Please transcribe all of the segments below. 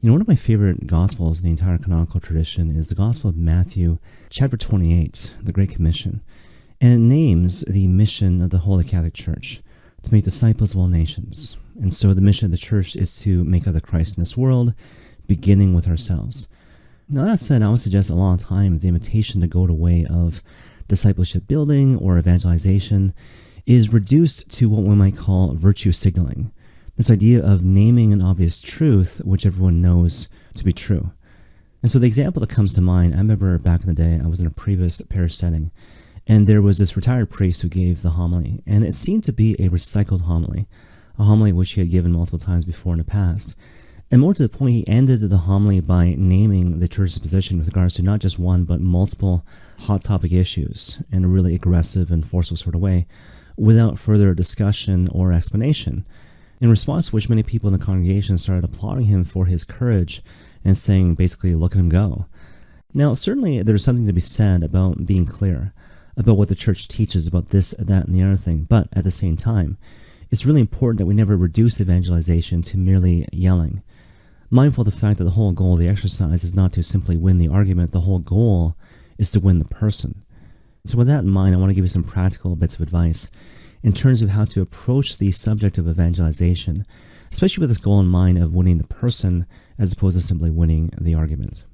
One of my favorite Gospels in the entire canonical tradition is the Gospel of Matthew, chapter 28, the Great Commission. And it names the mission of the Holy Catholic Church, to make disciples of all nations. And so the mission of the Church is to make other Christ in this world, beginning with ourselves. Now that said, I would suggest a lot of times the invitation to go the way of discipleship building or evangelization is reduced to what we might call virtue signaling. This idea of naming an obvious truth which everyone knows to be true. And so the example that comes to mind, I remember back in the day, I was in a previous parish setting, and there was this retired priest who gave the homily, and it seemed to be a recycled homily, a homily which he had given multiple times before in the past. And more to the point, he ended the homily by naming the church's position with regards to not just one, but multiple hot topic issues in a really aggressive and forceful sort of way, without further discussion or explanation. In response to which, many people in the congregation started applauding him for his courage and saying, basically, look at him go. Now, certainly there's something to be said about being clear about what the church teaches about this, that, and the other thing, but at the same time, it's really important that we never reduce evangelization to merely yelling. Mindful of the fact that the whole goal of the exercise is not to simply win the argument, the whole goal is to win the person. So with that in mind, I want to give you some practical bits of advice in terms of how to approach the subject of evangelization, especially with this goal in mind of winning the person as opposed to simply winning the argument.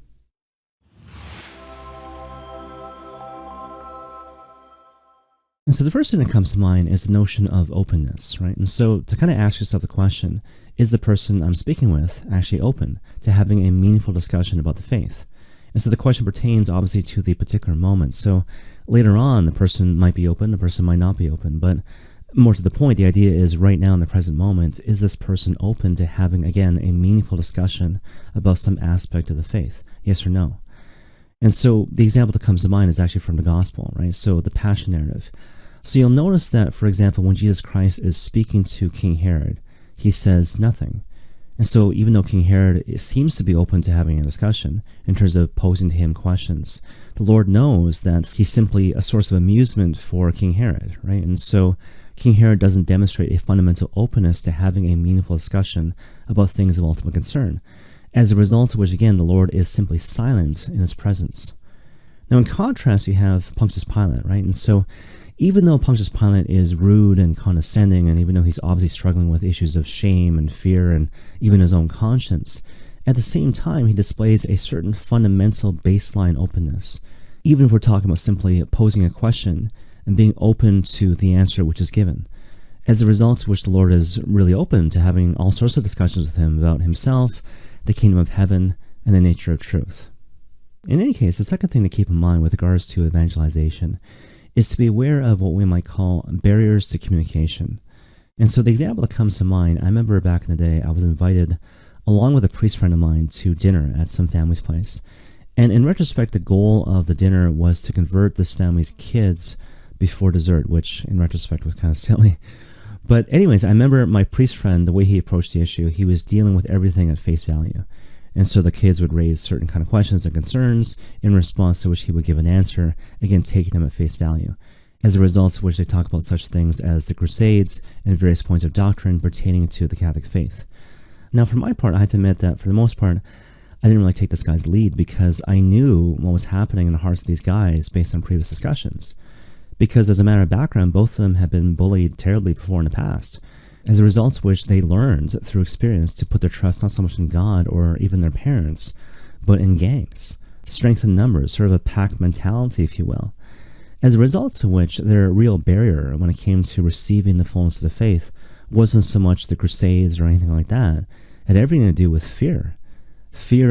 And so the first thing that comes to mind is the notion of openness, right? And so to kind of ask yourself the question, is the person I'm speaking with actually open to having a meaningful discussion about the faith? And so the question pertains obviously to the particular moment. So later on, the person might be open, the person might not be open, but more to the point, the idea is right now in the present moment, is this person open to having, again, a meaningful discussion about some aspect of the faith? Yes or no? And so the example that comes to mind is actually from the gospel, right? So the Passion narrative. So you'll notice that, for example, when Jesus Christ is speaking to King Herod, he says nothing. And so even though King Herod seems to be open to having a discussion in terms of posing to him questions, the Lord knows that he's simply a source of amusement for King Herod, right? And so King Herod doesn't demonstrate a fundamental openness to having a meaningful discussion about things of ultimate concern, as a result of which, again, the Lord is simply silent in his presence. Now, in contrast, you have Pontius Pilate, right? And so even though Pontius Pilate is rude and condescending, and even though he's obviously struggling with issues of shame and fear and even his own conscience, at the same time, he displays a certain fundamental baseline openness, even if we're talking about simply posing a question and being open to the answer which is given, as a result of which the Lord is really open to having all sorts of discussions with him about himself, the kingdom of heaven, and the nature of truth. In any case, the second thing to keep in mind with regards to evangelization is to be aware of what we might call barriers to communication. And so the example that comes to mind, I remember back in the day, I was invited along with a priest friend of mine to dinner at some family's place. And in retrospect, the goal of the dinner was to convert this family's kids before dessert, which in retrospect was kind of silly. But anyways, I remember my priest friend, the way he approached the issue, he was dealing with everything at face value. And so the kids would raise certain kind of questions and concerns, in response to which he would give an answer, again, taking them at face value. As a result of which they talk about such things as the Crusades and various points of doctrine pertaining to the Catholic faith. Now, for my part, I have to admit that for the most part, I didn't really take this guy's lead because I knew what was happening in the hearts of these guys based on previous discussions. Because as a matter of background, both of them had been bullied terribly before in the past, as a result of which they learned through experience to put their trust not so much in God or even their parents, but in gangs, strength in numbers, sort of a pack mentality, if you will. As a result of which their real barrier when it came to receiving the fullness of the faith wasn't so much the Crusades or anything like that. It had everything to do with fear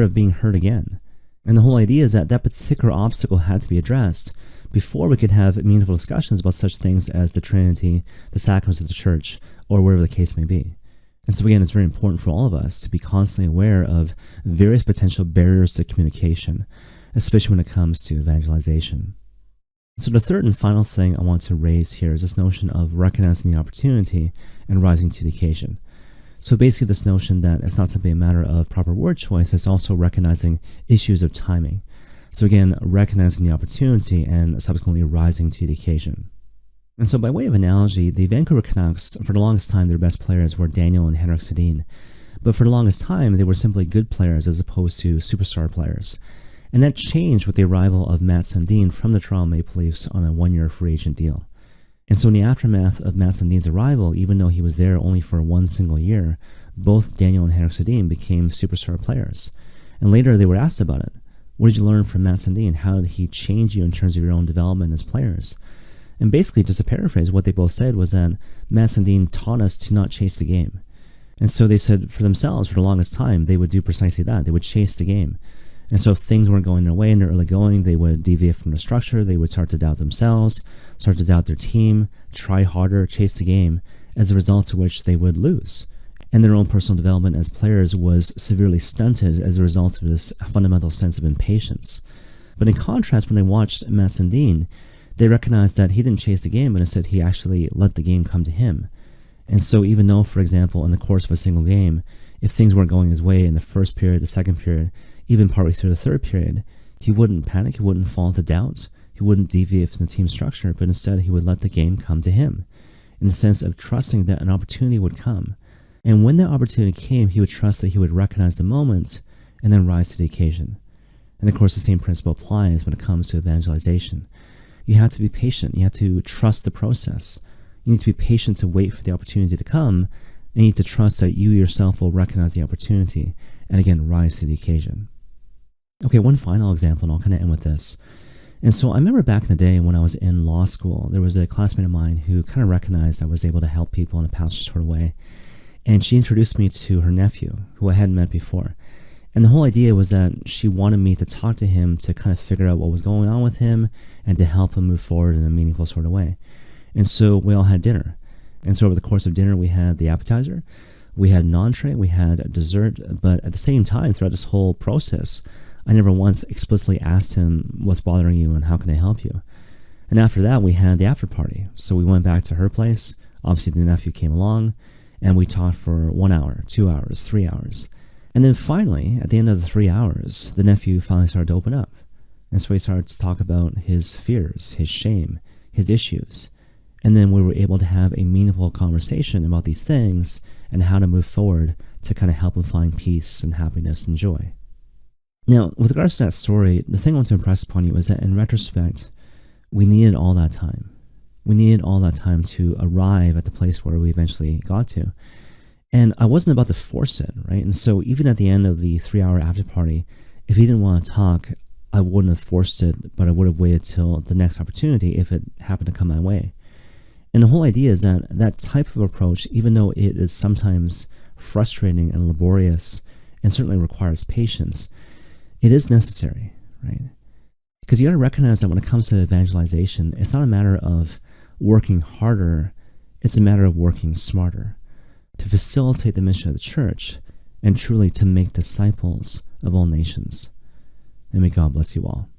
of being hurt again. And the whole idea is that that particular obstacle had to be addressed before we could have meaningful discussions about such things as the Trinity, the sacraments of the Church, or whatever the case may be. And so again, it's very important for all of us to be constantly aware of various potential barriers to communication, especially when it comes to evangelization. So the third and final thing I want to raise here is this notion of recognizing the opportunity and rising to the occasion. So basically this notion that it's not simply a matter of proper word choice, it's also recognizing issues of timing. So again, recognizing the opportunity and subsequently rising to the occasion. And so by way of analogy, the Vancouver Canucks, for the longest time, their best players were Daniel and Henrik Sedin. But for the longest time, they were simply good players as opposed to superstar players. And that changed with the arrival of Matt Sundin from the Toronto Maple Leafs on a 1-year free agent deal. And so in the aftermath of Matt Sundin's arrival, even though he was there only for one single year, both Daniel and Henrik Sedin became superstar players. And later they were asked about it. What did you learn from Matt Sundin? How did he change you in terms of your own development as players? And basically, just to paraphrase, what they both said was that Matt Sundin taught us to not chase the game. And so they said for themselves, for the longest time, they would do precisely that. They would chase the game. And so if things weren't going their way in the early going, they would deviate from the structure. They would start to doubt themselves, start to doubt their team, try harder, chase the game, as a result of which they would lose. And their own personal development as players was severely stunted as a result of this fundamental sense of impatience. But in contrast, when they watched Matt Sundin, they recognized that he didn't chase the game, but instead he actually let the game come to him. And so even though, for example, in the course of a single game, if things weren't going his way in the first period, the second period, even partway through the third period, he wouldn't panic, he wouldn't fall into doubt, he wouldn't deviate from the team structure, but instead he would let the game come to him, in the sense of trusting that an opportunity would come. And when that opportunity came, he would trust that he would recognize the moment and then rise to the occasion. And of course, the same principle applies when it comes to evangelization. You have to be patient. You have to trust the process. You need to be patient to wait for the opportunity to come, and you need to trust that you yourself will recognize the opportunity and again, rise to the occasion. Okay, one final example, and I'll kind of end with this. And so I remember back in the day when I was in law school, there was a classmate of mine who kind of recognized I was able to help people in a pastor sort of way. And she introduced me to her nephew, who I hadn't met before. And the whole idea was that she wanted me to talk to him to kind of figure out what was going on with him and to help him move forward in a meaningful sort of way. And so we all had dinner. And so over the course of dinner, we had the appetizer, we had an entree, we had a dessert. But at the same time, throughout this whole process, I never once explicitly asked him, what's bothering you and how can I help you? And after that, we had the after party. So we went back to her place. Obviously, the nephew came along, and we talked for 1 hour, 2 hours, 3 hours. And then finally, at the end of the 3 hours, the nephew finally started to open up. And so he started to talk about his fears, his shame, his issues. And then we were able to have a meaningful conversation about these things and how to move forward to kind of help him find peace and happiness and joy. Now, with regards to that story, the thing I want to impress upon you is that in retrospect, we needed all that time. We needed all that time to arrive at the place where we eventually got to. And I wasn't about to force it, right? And so even at the end of the 3-hour after party, if he didn't want to talk, I wouldn't have forced it, but I would have waited till the next opportunity if it happened to come my way. And the whole idea is that that type of approach, even though it is sometimes frustrating and laborious and certainly requires patience, it is necessary, right? Because you got to recognize that when it comes to evangelization, it's not a matter of working harder, it's a matter of working smarter to facilitate the mission of the church and truly to make disciples of all nations. And may God bless you all.